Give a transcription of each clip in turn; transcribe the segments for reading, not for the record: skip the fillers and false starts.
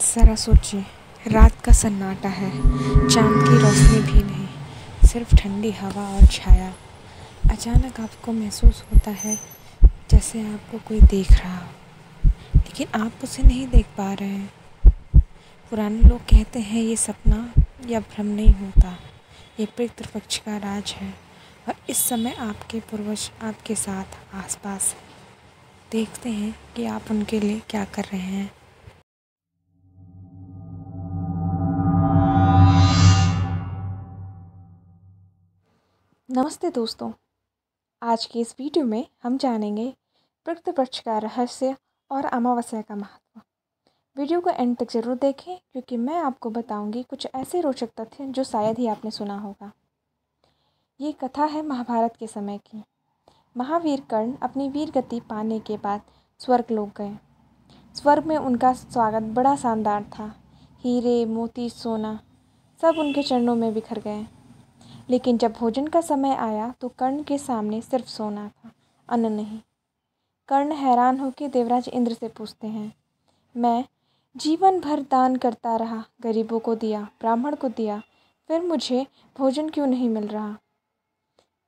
ज़रा सोचिए, रात का सन्नाटा है, चाँद की रोशनी भी नहीं, सिर्फ ठंडी हवा और छाया। अचानक आपको महसूस होता है जैसे आपको कोई देख रहा हो, लेकिन आप उसे नहीं देख पा रहे हैं। पुराने लोग कहते हैं ये सपना या भ्रम नहीं होता, ये पितृपक्ष का राज है और इस समय आपके पूर्वज आपके साथ आसपास हैं। देखते हैं कि आप उनके लिए क्या कर रहे हैं। नमस्ते दोस्तों, आज की इस वीडियो में हम जानेंगे पितृपक्ष का रहस्य और अमावस्या का महत्व। वीडियो को एंड तक ज़रूर देखें क्योंकि मैं आपको बताऊंगी कुछ ऐसे रोचक तथ्य जो शायद ही आपने सुना होगा। ये कथा है महाभारत के समय की। महावीर कर्ण अपनी वीर गति पाने के बाद स्वर्गलोक गए। स्वर्ग में उनका स्वागत बड़ा शानदार था। हीरे, मोती, सोना सब उनके चरणों में बिखर गए। लेकिन जब भोजन का समय आया तो कर्ण के सामने सिर्फ सोना था, अन्न नहीं। कर्ण हैरान होकर देवराज इंद्र से पूछते हैं, मैं जीवन भर दान करता रहा, गरीबों को दिया, ब्राह्मण को दिया, फिर मुझे भोजन क्यों नहीं मिल रहा?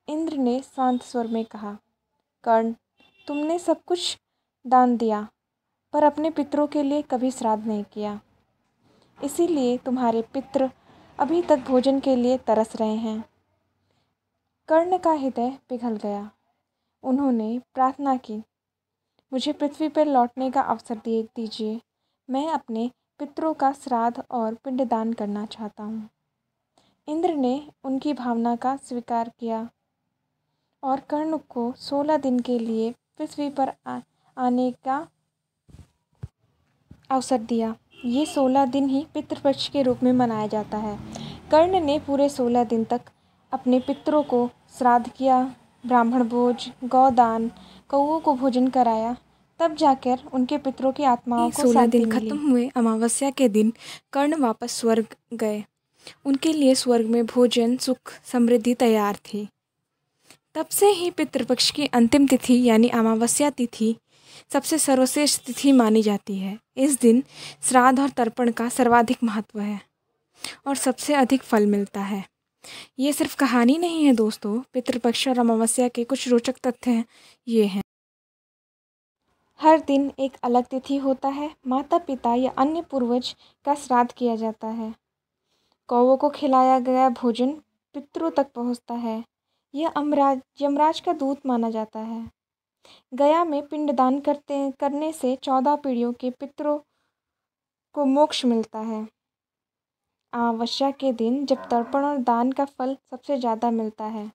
इंद्र ने शांत स्वर में कहा, कर्ण, तुमने सब कुछ दान दिया पर अपने पितरों के लिए कभी श्राद्ध नहीं किया, इसीलिए तुम्हारे पितृ अभी तक भोजन के लिए तरस रहे हैं। कर्ण का हृदय पिघल गया। उन्होंने प्रार्थना की, मुझे पृथ्वी पर लौटने का अवसर दीजिए। मैं अपने पितरों का श्राद्ध और पिंडदान करना चाहता हूँ। इंद्र ने उनकी भावना का स्वीकार किया और कर्ण को 16 दिन के लिए पृथ्वी पर आने का अवसर दिया। ये 16 दिन ही पितृपक्ष के रूप में मनाया जाता है। कर्ण ने पूरे 16 दिन तक अपने पितरों को श्राद्ध किया, ब्राह्मण भोज, गौदान, कौओं को भोजन कराया, तब जाकर उनके पितरों की आत्माओं को 16 दिन खत्म हुए। अमावस्या के दिन कर्ण वापस स्वर्ग गए। उनके लिए स्वर्ग में भोजन, सुख, समृद्धि तैयार थी। तब से ही पितृपक्ष की अंतिम तिथि यानी अमावस्या तिथि सबसे सर्वश्रेष्ठ तिथि मानी जाती है। इस दिन श्राद्ध और तर्पण का सर्वाधिक महत्व है और सबसे अधिक फल मिलता है। ये सिर्फ कहानी नहीं है दोस्तों, पितृपक्ष और अमावस्या के कुछ रोचक तथ्य हैं ये हैं। हर दिन एक अलग तिथि होता है। माता पिता या अन्य पूर्वज का श्राद्ध किया जाता है। कौओं को खिलाया गया भोजन पितरों तक पहुंचता है। यह यमराज का दूत माना जाता है। गया में पिंडदान करने से 14 पीढ़ियों के पितरों को मोक्ष मिलता है। अमावस्या के दिन जब तर्पण और दान का फल सबसे ज़्यादा मिलता है।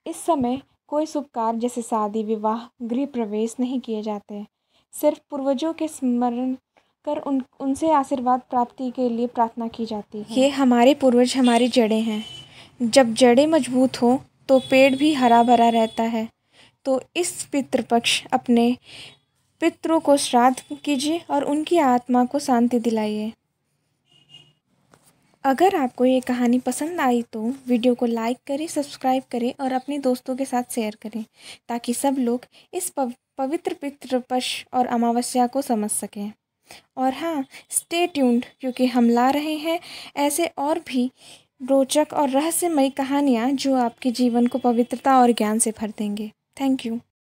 इस समय कोई शुभ कार्य जैसे शादी, विवाह, गृह प्रवेश नहीं किए जाते। सिर्फ पूर्वजों के स्मरण कर उनसे आशीर्वाद प्राप्ति के लिए प्रार्थना की जाती है। ये हमारे पूर्वज हमारी जड़ें हैं। जब जड़ें मजबूत हो तो पेड़ भी हरा भरा रहता है। तो इस पितृपक्ष अपने पितरों को श्राद्ध कीजिए और उनकी आत्मा को शांति दिलाइए। अगर आपको ये कहानी पसंद आई तो वीडियो को लाइक करें, सब्सक्राइब करें और अपने दोस्तों के साथ शेयर करें ताकि सब लोग इस पवित्र पितृपक्ष और अमावस्या को समझ सकें। और हाँ, स्टे ट्यून्ड क्योंकि हम ला रहे हैं ऐसे और भी रोचक और रहस्यमयी कहानियाँ जो आपके जीवन को पवित्रता और ज्ञान से भर देंगे। Thank you.